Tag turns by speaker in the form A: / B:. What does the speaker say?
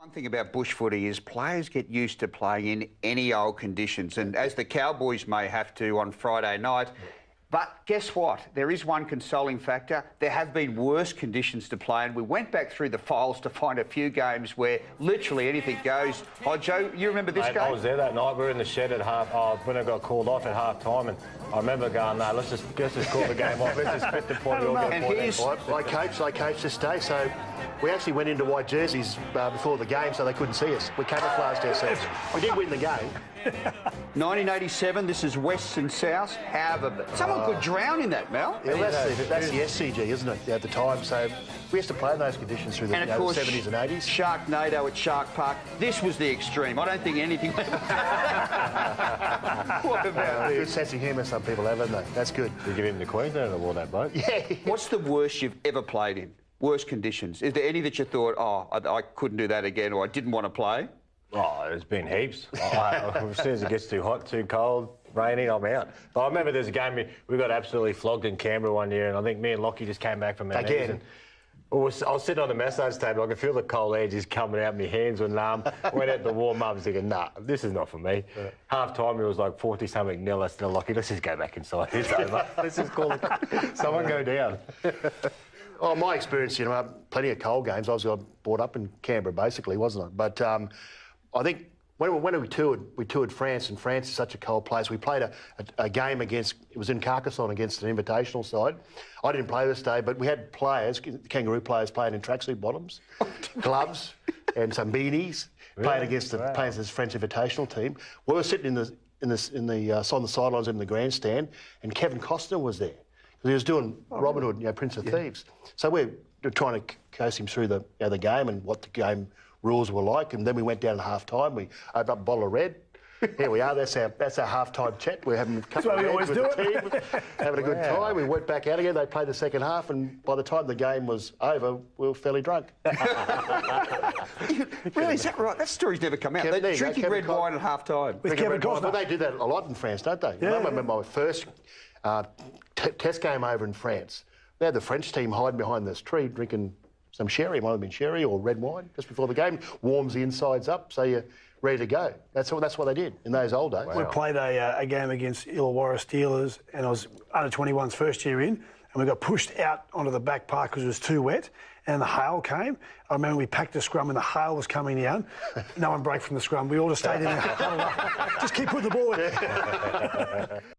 A: One thing about bush footy is players get used to playing in any old conditions, and as the Cowboys may have to on Friday night. But guess what? There is one consoling factor. There have been worse conditions to play, and we went back through the files to find a few games where literally anything goes. Oh, Joe, you remember this game?
B: I was there that night. We were in the shed at when I got called off at half time, and I remember going, no, let's just call the game off. Let's just split the point.
A: And here's...
C: I coached this day, so we actually went into white jerseys before the game so they couldn't see us. We camouflaged ourselves. We did win the game.
A: 1987, this is West and South. However, someone could drown in that, Mel.
C: Yeah, that's the SCG, isn't it, at the time? So we used to play in those conditions through the,
A: and of course,
C: the 70s and 80s.
A: Sharknado at Shark Park. This was the extreme. I don't think anything... What about
C: Good sense of humour some people have, haven't they? That's good.
B: You give him the Queensland award, that bloke.
C: Yeah.
A: What's the worst you've ever played in? Worst conditions? Is there any that you thought, oh, I couldn't do that again, or I didn't want to play?
B: Oh, there's been heaps. As soon as it gets too hot, too cold, raining, I'm out. I remember there's a game we got absolutely flogged in Canberra one year, and I think me and Lockie just came back from our knees. And I was sitting on the massage table. I could feel the cold air just coming out. My hands were numb. Went out to warm up, thinking, nah, this is not for me. Yeah. Half time, it was like 40-something nil. I said, Lockie, let's just go back inside. It's over. Let's just call it. Someone go down.
C: Oh, my experience, you know, plenty of cold games. I was brought up in Canberra, basically, wasn't I? But I think when we toured France, and France is such a cold place. We played a game against, it was in Carcassonne against an invitational side. I didn't play this day, but we had players, Kangaroo players, playing in tracksuit bottoms, gloves, and some beanies, playing against the French invitational team. We were sitting on the sidelines in the grandstand, and Kevin Costner was there. He was doing Robin Hood, you know, Prince of Thieves. So we're trying to coach him through the game and what the game rules were like, and then we went down at half time. We opened up a bottle of red. Here we are. That's our half time chat. We're having a couple of reds with the team, having a good time. We went back out again. They played the second half, and by the time the game was over, we were fairly drunk.
A: Really, is that right? That story's never come out. They're drinking red wine at half time.
C: With Kevin Costner. Well, they do that a lot in France, don't they? Yeah. I remember my first test game over in France. We had the French team hiding behind this tree drinking some sherry. It might have been sherry or red wine just before the game. Warms the insides up, so you're ready to go. That's what they did in those old days.
D: Wow. We played a game against Illawarra Steelers, and I was under 21's first year in, and we got pushed out onto the back park because it was too wet, and the hail came. I remember we packed a scrum and the hail was coming down. No one broke from the scrum. We all just stayed in there. Just keep putting the ball in.